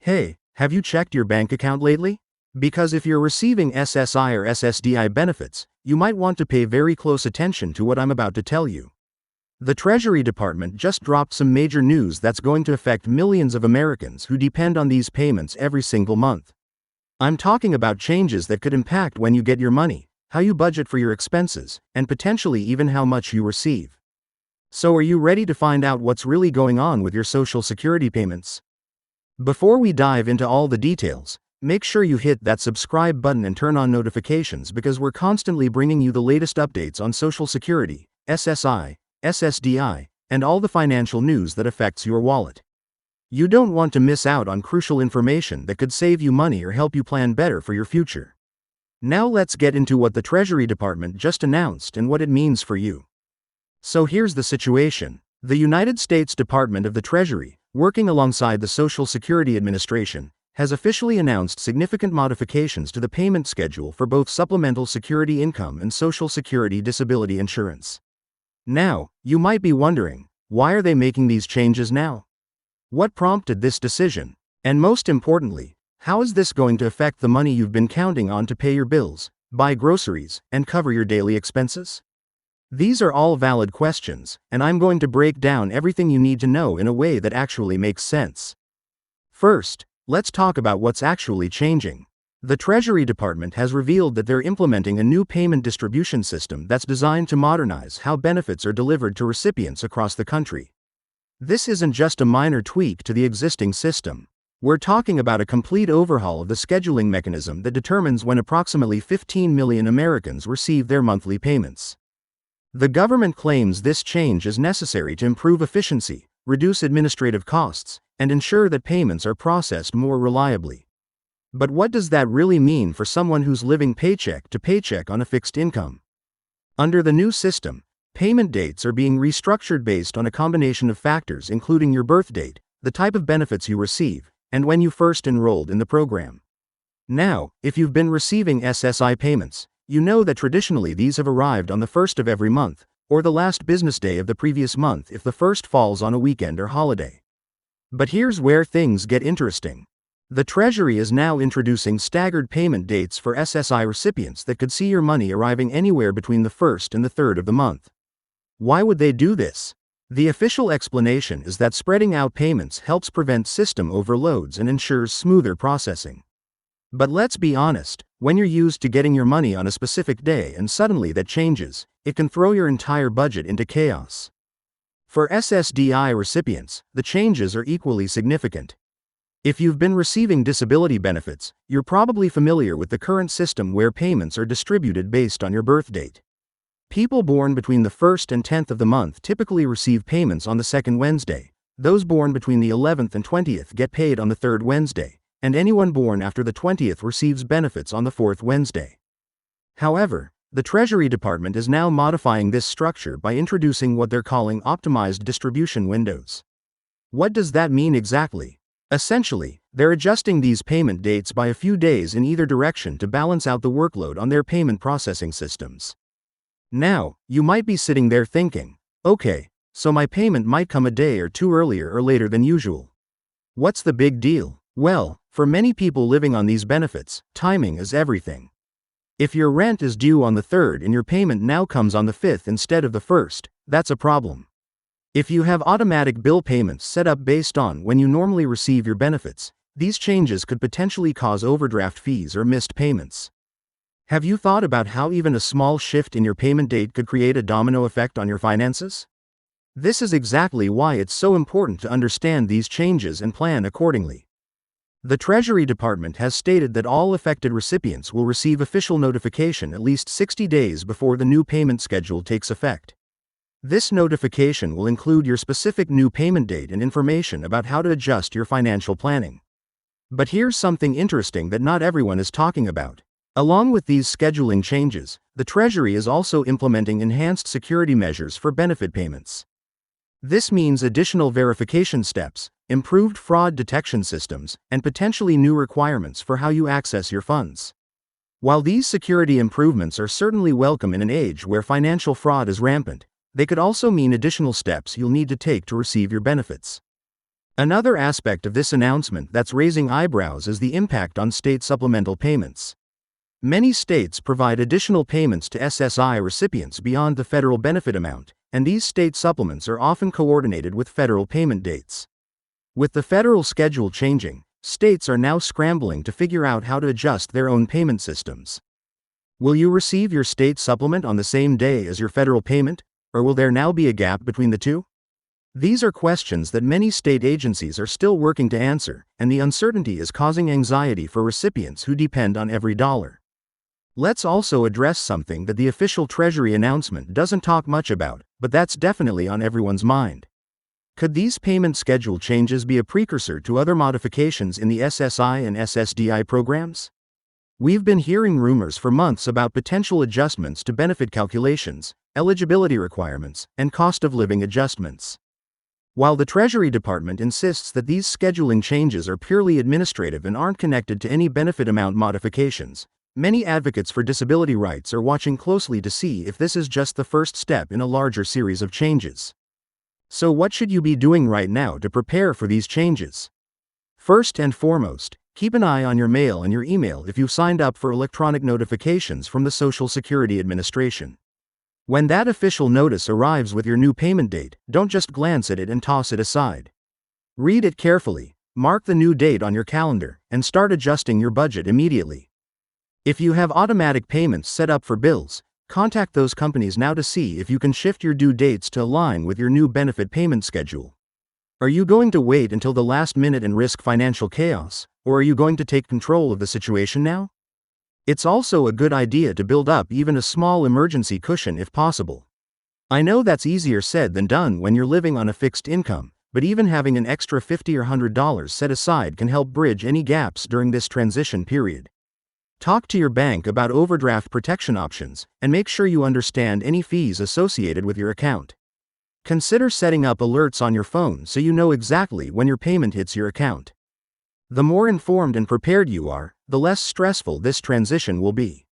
Hey, have you checked your bank account lately? Because if you're receiving SSI or SSDI benefits, you might want to pay very close attention to what I'm about to tell you. The Treasury Department just dropped some major news that's going to affect millions of Americans who depend on these payments every single month. I'm talking about changes that could impact when you get your money, how you budget for your expenses, and potentially even how much you receive. So are you ready to find out what's really going on with your Social Security payments? Before we dive into all the details, make sure you hit that subscribe button and turn on notifications because we're constantly bringing you the latest updates on Social Security, SSI, SSDI, and all the financial news that affects your wallet. You don't want to miss out on crucial information that could save you money or help you plan better for your future. Now let's get into what the Treasury Department just announced and what it means for you. So here's the situation. The United States Department of the Treasury, working alongside the Social Security Administration, has officially announced significant modifications to the payment schedule for both supplemental security income and Social Security disability insurance. Now, you might be wondering, why are they making these changes now? What prompted this decision? And most importantly, how is this going to affect the money you've been counting on to pay your bills, buy groceries, and cover your daily expenses? These are all valid questions, and I'm going to break down everything you need to know in a way that actually makes sense. First, let's talk about what's actually changing. The Treasury Department has revealed that they're implementing a new payment distribution system that's designed to modernize how benefits are delivered to recipients across the country. This isn't just a minor tweak to the existing system. We're talking about a complete overhaul of the scheduling mechanism that determines when approximately 15 million Americans receive their monthly payments. The government claims this change is necessary to improve efficiency, reduce administrative costs, and ensure that payments are processed more reliably. But what does that really mean for someone who's living paycheck to paycheck on a fixed income? Under the new system, payment dates are being restructured based on a combination of factors including your birth date, the type of benefits you receive, and when you first enrolled in the program. Now, if you've been receiving SSI payments, you know that traditionally these have arrived on the first of every month, or the last business day of the previous month if the first falls on a weekend or holiday. But here's where things get interesting. The Treasury is now introducing staggered payment dates for SSI recipients that could see your money arriving anywhere between the 1st and the 3rd of the month. Why would they do this? The official explanation is that spreading out payments helps prevent system overloads and ensures smoother processing. But let's be honest, when you're used to getting your money on a specific day and suddenly that changes, it can throw your entire budget into chaos. For SSDI recipients, the changes are equally significant. If you've been receiving disability benefits, you're probably familiar with the current system where payments are distributed based on your birth date. People born between the 1st and 10th of the month typically receive payments on the 2nd Wednesday. Those born between the 11th and 20th get paid on the 3rd Wednesday, and anyone born after the 20th receives benefits on the 4th Wednesday. However, the Treasury Department is now modifying this structure by introducing what they're calling optimized distribution windows. What does that mean exactly? Essentially, they're adjusting these payment dates by a few days in either direction to balance out the workload on their payment processing systems. Now, you might be sitting there thinking, okay, so my payment might come a day or two earlier or later than usual. What's the big deal? Well, for many people living on these benefits, timing is everything. If your rent is due on the 3rd and your payment now comes on the 5th instead of the 1st, that's a problem. If you have automatic bill payments set up based on when you normally receive your benefits, these changes could potentially cause overdraft fees or missed payments. Have you thought about how even a small shift in your payment date could create a domino effect on your finances? This is exactly why it's so important to understand these changes and plan accordingly. The Treasury Department has stated that all affected recipients will receive official notification at least 60 days before the new payment schedule takes effect. This notification will include your specific new payment date and information about how to adjust your financial planning. But here's something interesting that not everyone is talking about. Along with these scheduling changes, the Treasury is also implementing enhanced security measures for benefit payments. This means additional verification steps, improved fraud detection systems, and potentially new requirements for how you access your funds. While these security improvements are certainly welcome in an age where financial fraud is rampant, they could also mean additional steps you'll need to take to receive your benefits. Another aspect of this announcement that's raising eyebrows is the impact on state supplemental payments. Many states provide additional payments to SSI recipients beyond the federal benefit amount, and these state supplements are often coordinated with federal payment dates. With the federal schedule changing, states are now scrambling to figure out how to adjust their own payment systems. Will you receive your state supplement on the same day as your federal payment, or will there now be a gap between the two? These are questions that many state agencies are still working to answer, and the uncertainty is causing anxiety for recipients who depend on every dollar. Let's also address something that the official Treasury announcement doesn't talk much about, but that's definitely on everyone's mind. Could these payment schedule changes be a precursor to other modifications in the SSI and SSDI programs? We've been hearing rumors for months about potential adjustments to benefit calculations, eligibility requirements, and cost of living adjustments. While the Treasury Department insists that these scheduling changes are purely administrative and aren't connected to any benefit amount modifications, many advocates for disability rights are watching closely to see if this is just the first step in a larger series of changes. So what should you be doing right now to prepare for these changes? First and foremost, keep an eye on your mail and your email if you've signed up for electronic notifications from the Social Security Administration. When that official notice arrives with your new payment date, don't just glance at it and toss it aside. Read it carefully, mark the new date on your calendar, and start adjusting your budget immediately. If you have automatic payments set up for bills, contact those companies now to see if you can shift your due dates to align with your new benefit payment schedule. Are you going to wait until the last minute and risk financial chaos, or are you going to take control of the situation now? It's also a good idea to build up even a small emergency cushion if possible. I know that's easier said than done when you're living on a fixed income, but even having an extra $50 or $100 set aside can help bridge any gaps during this transition period. Talk to your bank about overdraft protection options, and make sure you understand any fees associated with your account. Consider setting up alerts on your phone so you know exactly when your payment hits your account. The more informed and prepared you are, the less stressful this transition will be.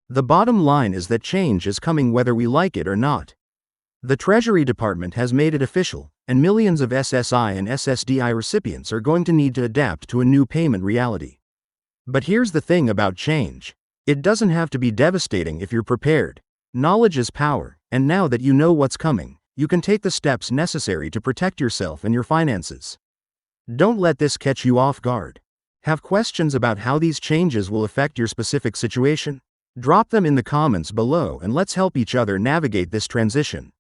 The bottom line is that change is coming whether we like it or not. The Treasury Department has made it official, and millions of SSI and SSDI recipients are going to need to adapt to a new payment reality. But here's the thing about change. It doesn't have to be devastating if you're prepared. Knowledge is power, and now that you know what's coming, you can take the steps necessary to protect yourself and your finances. Don't let this catch you off guard. Have questions about how these changes will affect your specific situation? Drop them in the comments below and let's help each other navigate this transition.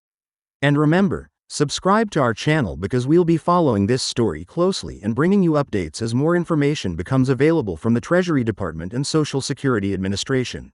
And remember, subscribe to our channel because we'll be following this story closely and bringing you updates as more information becomes available from the Treasury Department and Social Security Administration.